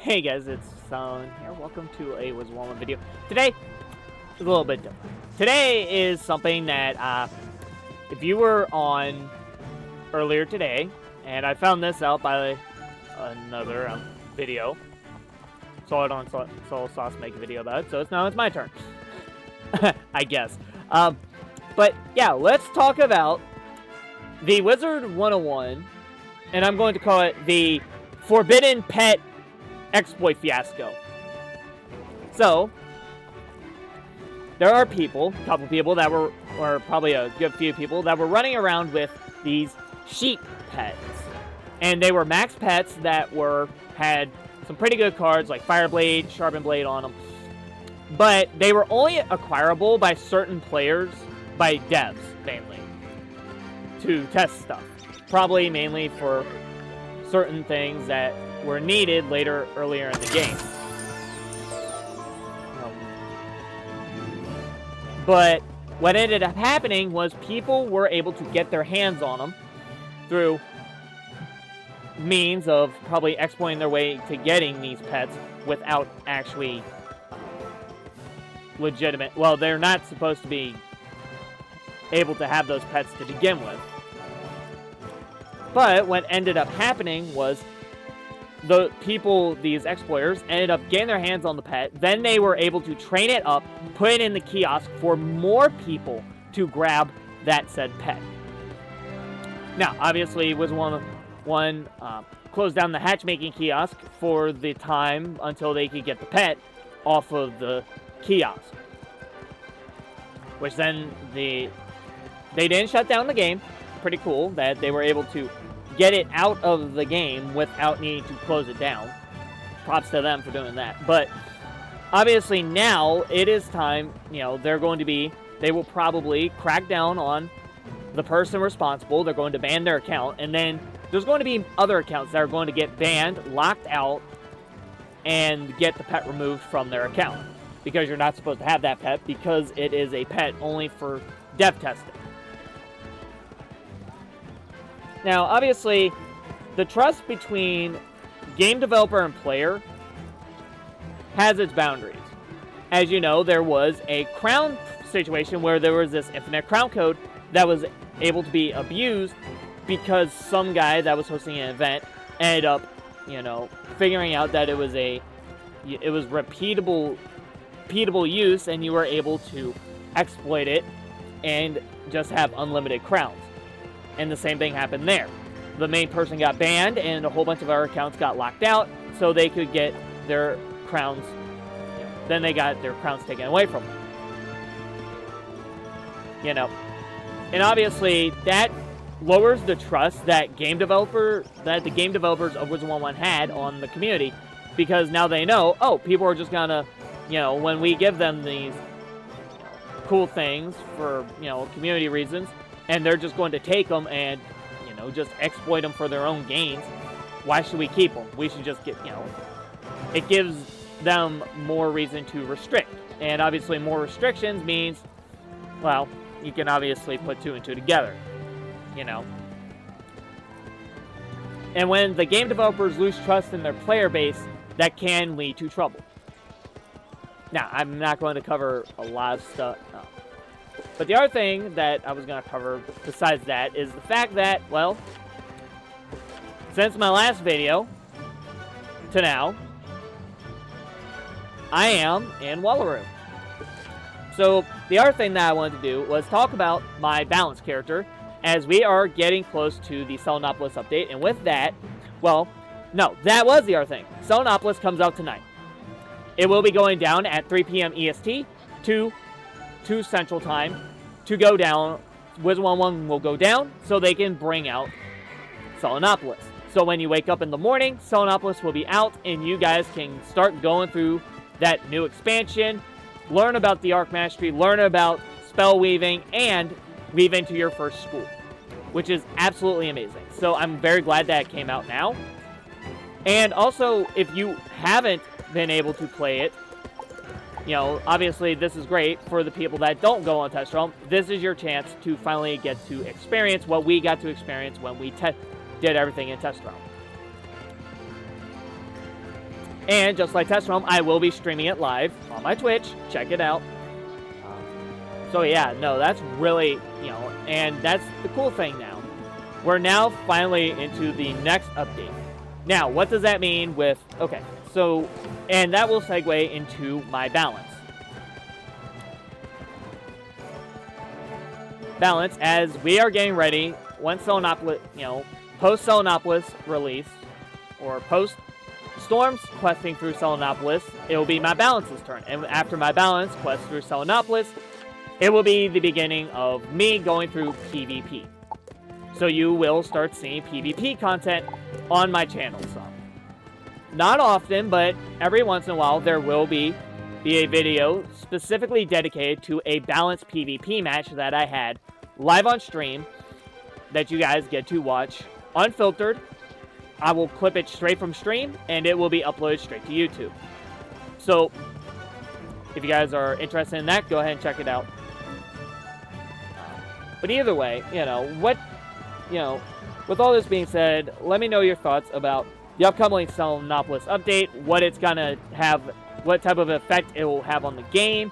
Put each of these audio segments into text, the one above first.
Hey guys, it's Selenopolis here. Welcome to a Wizard101 video. Today is a little bit different. Today is something that, if you were on earlier today, and I found this out by another video, saw it on Soul Sauce make a video about it, so now it's my turn, I guess. But yeah, let's talk about the Wizard101, and I'm going to call it the Forbidden Pet Exploit Fiasco. So, there are people, a couple people that were, or probably a good few people, that were running around with these sheep pets. And they were max pets that had some pretty good cards, like Fireblade, Sharpened Blade on them. But they were only acquirable by certain players, by devs, mainly, to test stuff. Probably mainly for certain things that were needed earlier in the game. But what ended up happening was people were able to get their hands on them through means of probably exploiting their way to getting these pets without actually legitimate. Well, they're not supposed to be able to have those pets to begin with. But what ended up happening was the people, these exploiters, ended up getting their hands on the pet. Then they were able to train it up, put it in the kiosk for more people to grab that said pet. Now, obviously, Wizard101 closed down the hatchmaking kiosk for the time until they could get the pet off of the kiosk. Which then they didn't shut down the game. Pretty cool that they were able to get it out of the game without needing to close it down. Props to them for doing that. But obviously now it is time, they will probably crack down on the person responsible. They're going to ban their account, and then there's going to be other accounts that are going to get banned, locked out, and get the pet removed from their account. Because you're not supposed to have that pet, because it is a pet only for dev testing. Now, obviously, the trust between game developer and player has its boundaries. As you know, there was a crown situation where there was this infinite crown code that was able to be abused because some guy that was hosting an event ended up, figuring out that it was repeatable use, and you were able to exploit it and just have unlimited crowns. And the same thing happened there. The main person got banned, and a whole bunch of our accounts got locked out, so they could get their crowns. Then they got their crowns taken away from them. And obviously, that lowers the trust that the game developers of Wizard101 had on the community, because now they know, oh, people are just gonna, when we give them these cool things for, community reasons, and they're just going to take them and, just exploit them for their own gains. Why should we keep them? We should just get, it gives them more reason to restrict. And obviously more restrictions means, well, you can obviously put two and two together, And when the game developers lose trust in their player base, that can lead to trouble. Now, I'm not going to cover a lot of stuff. No. But the other thing that I was going to cover besides that is the fact that, well, since my last video to now, I am in Wallaroo. So the other thing that I wanted to do was talk about my balance character, as we are getting close to the Selenopolis update. And with that, well, no, that was the other thing. Selenopolis comes out tonight. It will be going down at 3 p.m. EST, 2 Central Time, to go down. Wizard101 will go down so they can bring out Selenopolis. So when you wake up in the morning, Selenopolis will be out, and you guys can start going through that new expansion, learn about the Arc Mastery, learn about spell weaving, and weave into your first school, which is absolutely amazing. So I'm very glad that it came out now. And also, if you haven't been able to play it, obviously this is great for the people that don't go on Test Realm. This is your chance to finally get to experience what we got to experience when we did everything in Test Realm. And just like Test Realm, I will be streaming it live on my Twitch. Check it out. So yeah, no, that's really, you know, and that's the cool thing now. We're now finally into the next update. Now, what does that mean with, okay, so, and that will segue into my balance. Balance, as we are getting ready, once Selenopolis, you know, post-Selenopolis release, or post-Storm's questing through Selenopolis, it will be my balance's turn. And after my balance quest through Selenopolis, it will be the beginning of me going through PvP. So you will start seeing PvP content on my channel. So, not often, but every once in a while, there will be a video specifically dedicated to a balanced PvP match that I had live on stream that you guys get to watch unfiltered. I will clip it straight from stream, and it will be uploaded straight to YouTube. So, if you guys are interested in that, go ahead and check it out. But either way, you know, with all this being said, let me know your thoughts about the upcoming Selenopolis update, what it's gonna have, what type of effect it will have on the game.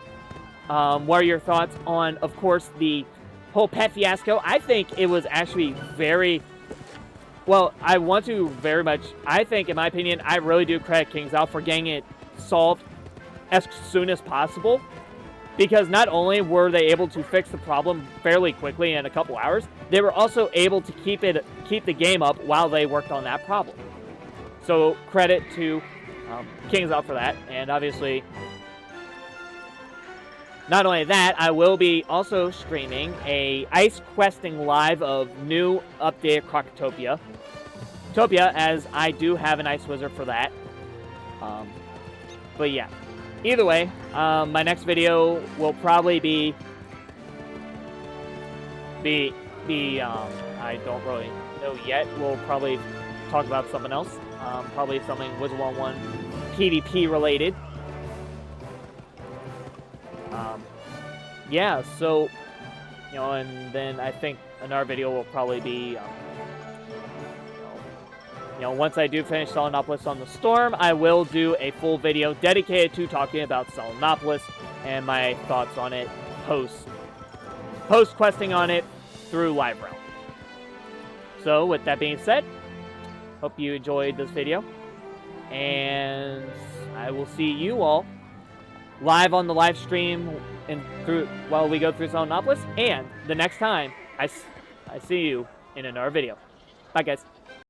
What are your thoughts on, of course, the whole pet fiasco? I think it was actually very, well, I think, in my opinion, I really do credit Kings Out for getting it solved as soon as possible. Because not only were they able to fix the problem fairly quickly in a couple hours, they were also able to keep the game up while they worked on that problem. So credit to Kings Out for that. And obviously, not only that, I will be also streaming a ice questing live of new updated Crocotopia. As I do have an ice wizard for that. But yeah. Either way, my next video will probably be I don't really know yet. We'll probably talk about something else. Probably something Wizard101 PvP related. Yeah, so, you know, and then I think another video will probably be, you know, once I do finish Selenopolis on the Storm, I will do a full video dedicated to talking about Selenopolis and my thoughts on it post-questing on it through Live Realm. So, with that being said, hope you enjoyed this video, and I will see you all live on the live stream and while we go through Selenopolis, and the next time I see you in another video. Bye, guys.